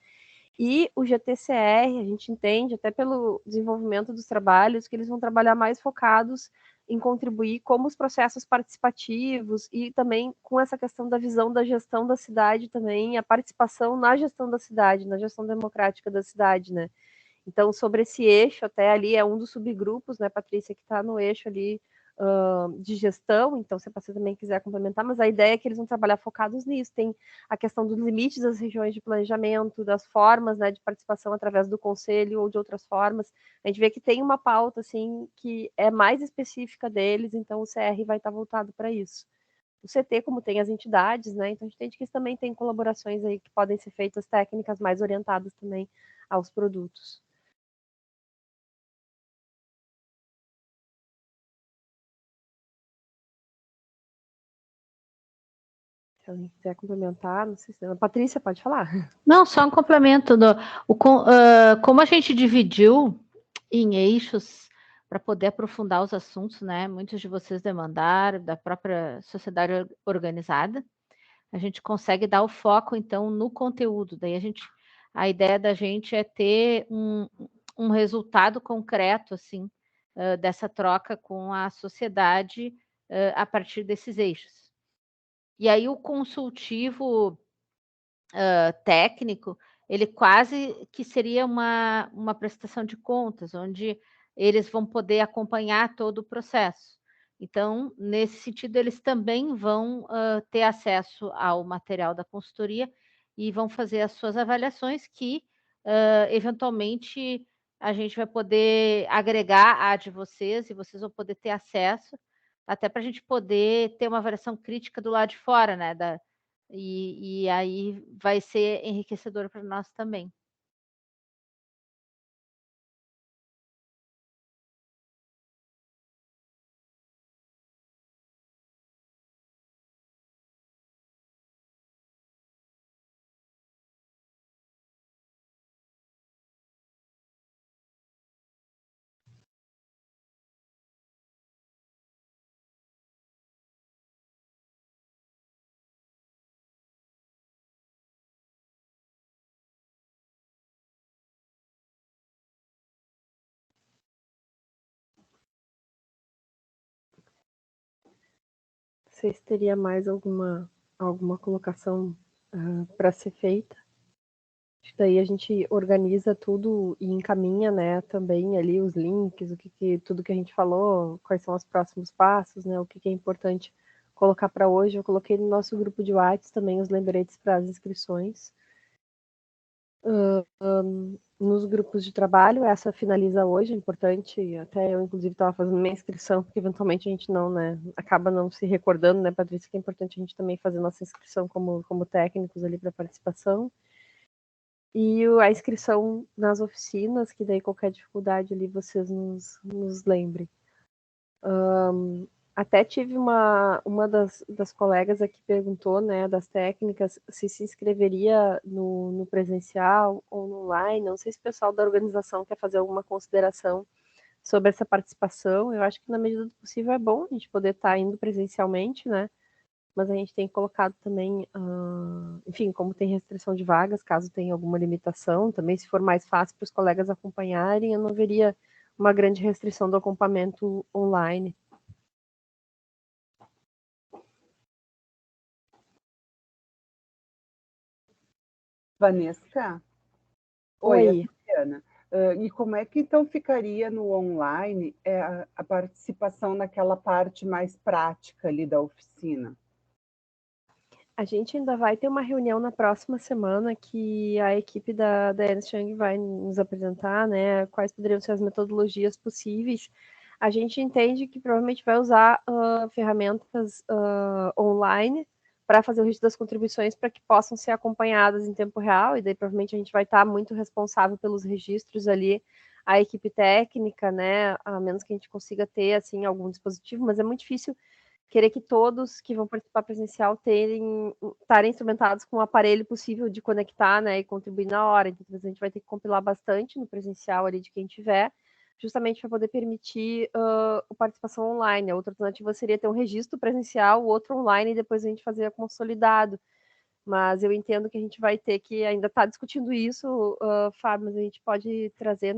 S2: E o GTCR, a gente entende, até pelo desenvolvimento dos trabalhos, que eles vão trabalhar mais focados em contribuir como os processos participativos e também com essa questão da visão da gestão da cidade também, a participação na gestão da cidade, na gestão democrática da cidade, né? Então, sobre esse eixo, até ali é um dos subgrupos, né, Patrícia, que está no eixo ali de gestão, então se você também quiser complementar, mas a ideia é que eles vão trabalhar focados nisso, tem a questão dos limites das regiões de planejamento, das formas, né, de participação através do conselho ou de outras formas, a gente vê que tem uma pauta, assim, que é mais específica deles, então o CR vai estar voltado para isso. O CT, como tem as entidades, né, então a gente entende que eles também tem colaborações aí que podem ser feitas técnicas mais orientadas também aos produtos. Se alguém quiser complementar, não sei se... A Patrícia, pode falar.
S4: Não, só um complemento. Como a gente dividiu em eixos,
S8: para poder aprofundar os assuntos, né? Muitos de vocês demandaram, da própria sociedade organizada. A gente consegue dar o foco, então, no conteúdo. Daí a ideia da gente é ter um resultado concreto, assim, dessa troca com a sociedade a partir desses eixos. E aí o consultivo técnico, ele quase que seria uma prestação de contas, onde eles vão poder acompanhar todo o processo. Então, nesse sentido, eles também vão ter acesso ao material da consultoria e vão fazer as suas avaliações que, eventualmente, a gente vai poder agregar à de vocês e vocês vão poder ter acesso, até para a gente poder ter uma avaliação crítica do lado de fora, né, e aí vai ser enriquecedor para nós também.
S2: Vocês teriam mais alguma colocação para ser feita? Daí a gente organiza tudo e encaminha, né, também ali os links, tudo que a gente falou, quais são os próximos passos, né, o que é importante colocar para hoje. Eu coloquei no nosso grupo de WhatsApp também os lembretes para as inscrições. Nos grupos de trabalho, essa finaliza hoje, é importante, até eu, inclusive, estava fazendo minha inscrição, porque eventualmente a gente não, né, acaba não se recordando, né, Patrícia, que é importante a gente também fazer nossa inscrição como técnicos ali para participação. E a inscrição nas oficinas, que daí qualquer dificuldade ali vocês nos lembrem. Até tive uma das colegas aqui perguntou, né, das técnicas, se inscreveria no presencial ou no online. Não sei se o pessoal da organização quer fazer alguma consideração sobre essa participação. Eu acho que na medida do possível é bom a gente poder estar indo presencialmente, né? Mas a gente tem colocado também, enfim, como tem restrição de vagas, caso tenha alguma limitação, também se for mais fácil para os colegas acompanharem, eu não veria uma grande restrição do acompanhamento online.
S9: Vanessa?
S2: Oi.
S9: Ana. E como é que então ficaria no online a participação naquela parte mais prática ali da oficina?
S2: A gente ainda vai ter uma reunião na próxima semana que a equipe da Ernst Young vai nos apresentar, né, quais poderiam ser as metodologias possíveis. A gente entende que provavelmente vai usar ferramentas online para fazer o registro das contribuições para que possam ser acompanhadas em tempo real, e daí provavelmente a gente vai estar muito responsável pelos registros ali, a equipe técnica, né, a menos que a gente consiga ter, assim, algum dispositivo, mas é muito difícil querer que todos que vão participar presencial estarem instrumentados com o aparelho possível de conectar, né, e contribuir na hora. Então, a gente vai ter que compilar bastante no presencial ali de quem tiver, justamente para poder permitir a participação online. A outra alternativa seria ter um registro presencial, o outro online, e depois a gente fazer consolidado. Mas eu entendo que a gente vai ter que ainda estar discutindo isso, Fábio, mas a gente pode trazer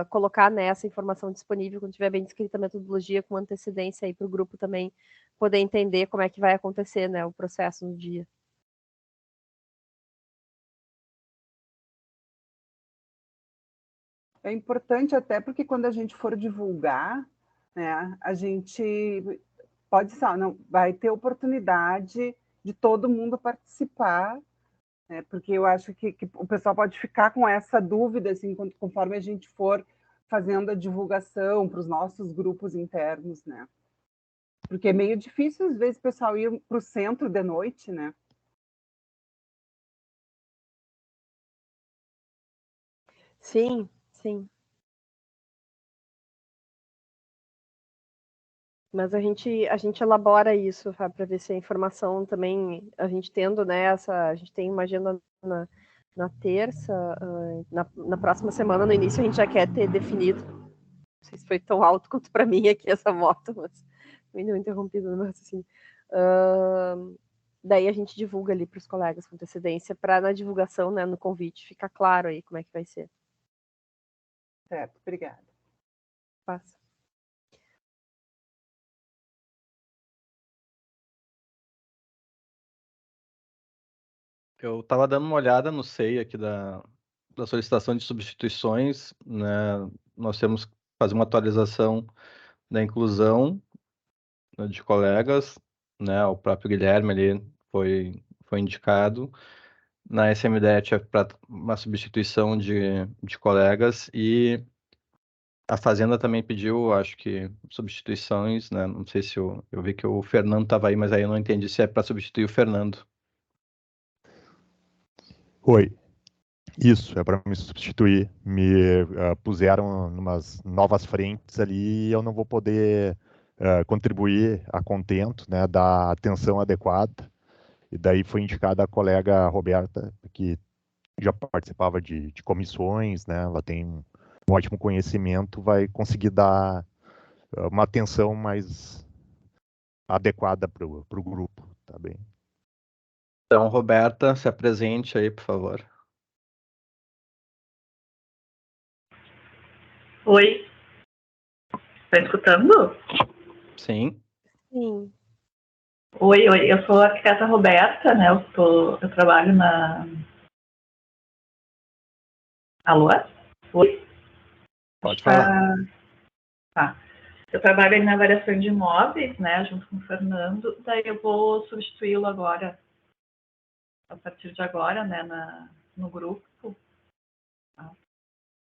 S2: colocar nessa informação disponível quando tiver bem descrita a metodologia com antecedência aí para o grupo também poder entender como é que vai acontecer, né, o processo no dia.
S9: É importante até porque quando a gente for divulgar, né, a gente vai ter oportunidade de todo mundo participar, né, porque eu acho que o pessoal pode ficar com essa dúvida assim, conforme a gente for fazendo a divulgação para os nossos grupos internos, né? Porque é meio difícil, às vezes, o pessoal ir para o centro de noite, né?
S2: Sim, sim. Mas a gente elabora isso para ver se a informação também, a gente tendo, né, a gente tem uma agenda na terça, na próxima semana, no início, a gente já quer ter definido Não sei se foi tão alto quanto para mim aqui essa moto, mas me deu interrompida no meu raciocínio. Daí a gente divulga ali para os colegas com antecedência, para na divulgação, né, no convite, ficar claro aí como é que vai ser.
S9: Certo, obrigada.
S2: Passa.
S1: Eu estava dando uma olhada no SEI aqui da solicitação de substituições, né? Nós temos que fazer uma atualização da inclusão, né, de colegas, né? O próprio Guilherme ali foi indicado. Na SMDET é para uma substituição de colegas e a Fazenda também pediu, acho que, substituições, né? Não sei se eu vi que o Fernando estava aí, mas aí eu não entendi se é para substituir o Fernando.
S10: Oi, isso, é para me substituir. Me puseram umas novas frentes ali e eu não vou poder contribuir a contento, né, dar atenção adequada. E daí foi indicada a colega Roberta, que já participava de comissões, né, ela tem um ótimo conhecimento, vai conseguir dar uma atenção mais adequada para o grupo, tá bem?
S1: Então, Roberta, se apresente aí, por favor.
S11: Oi, tá escutando?
S1: Sim.
S2: Sim.
S11: Oi, eu sou a arquiteta Roberta, né? Eu trabalho na. Alô? Oi?
S1: Pode falar.
S11: Tá. Eu trabalho aí na variação de imóveis, né, junto com o Fernando, daí eu vou substituí-lo agora, a partir de agora, né, no grupo. Tá?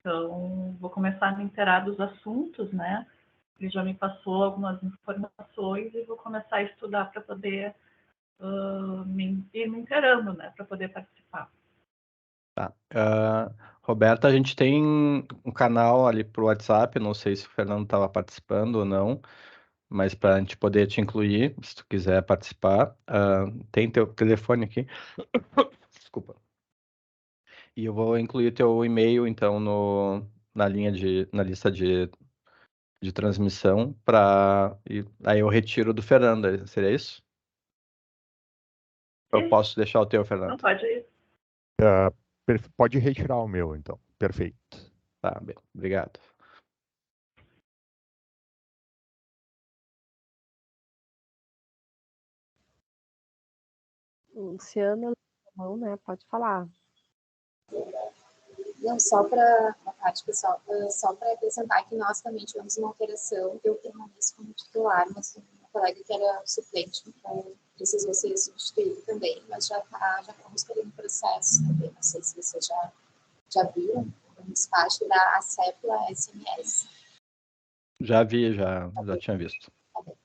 S11: Então, vou começar a me inteirar dos assuntos, né? Ele já me passou algumas informações e vou começar a estudar para poder ir me inteirando, né, para poder participar.
S1: Tá. Roberta, a gente tem um canal ali pro WhatsApp, não sei se o Fernando estava participando ou não, mas para a gente poder te incluir, se tu quiser participar. Tem teu telefone aqui. Desculpa. E eu vou incluir teu e-mail, então, na lista de transmissão, aí eu retiro do Fernando, seria isso? Eu posso deixar o teu, Fernando?
S11: Não, pode ir.
S10: Pode retirar o meu, então. Perfeito.
S1: Tá, bem. Obrigado.
S2: Luciana, mão, né? Pode falar.
S12: Não, só para a parte pessoal, só para acrescentar que nós também tivemos uma alteração. Eu permaneço como titular, mas um colega que era suplente precisou ser substituído também, mas já estamos querendo processo também. Não sei se vocês já viram o despacho da ACEPLA SMS.
S1: Já vi, já tinha visto.
S12: Tá bem.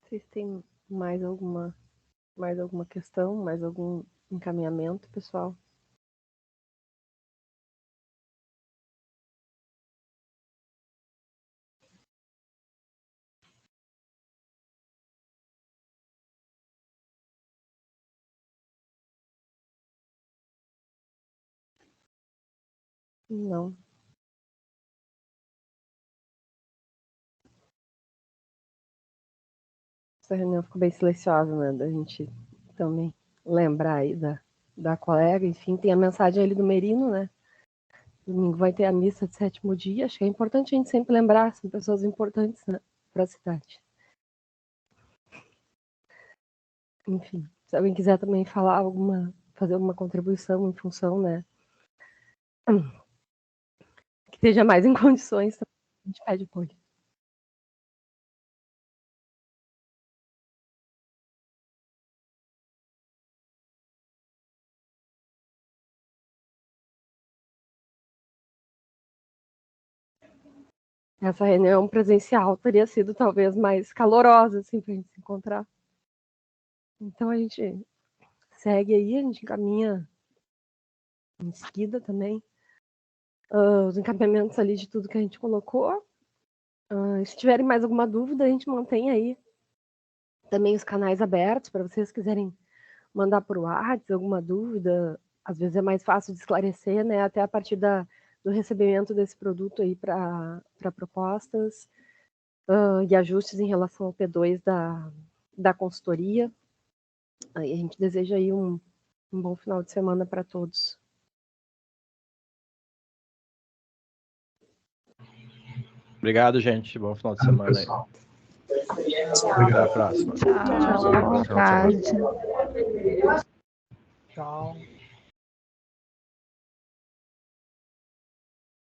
S2: Vocês têm mais alguma questão, mais algum encaminhamento, pessoal? Não. Essa reunião ficou bem silenciosa, né? Da gente também lembrar aí da colega. Enfim, tem a mensagem ali do Merino, né? Domingo vai ter a missa de sétimo dia. Acho que é importante a gente sempre lembrar, são pessoas importantes, né, para a cidade. Enfim, se alguém quiser também falar fazer alguma contribuição em função, né? Que esteja mais em condições, a gente pede apoio. essa reunião presencial teria sido talvez mais calorosa, assim, para a gente se encontrar. Então a gente segue aí, a gente encaminha em seguida também os encaminhamentos ali de tudo que a gente colocou. Se tiverem mais alguma dúvida, a gente mantém aí também os canais abertos para vocês quiserem mandar por WhatsApp alguma dúvida. Às vezes é mais fácil de esclarecer, né? Até a partir do recebimento desse produto aí para propostas e ajustes em relação ao P2 da consultoria. Aí a gente deseja aí um bom final de semana para todos.
S1: Obrigado, gente. Bom final de semana aí. Até a próxima.
S4: Tchau. Boa tarde.
S13: Tchau.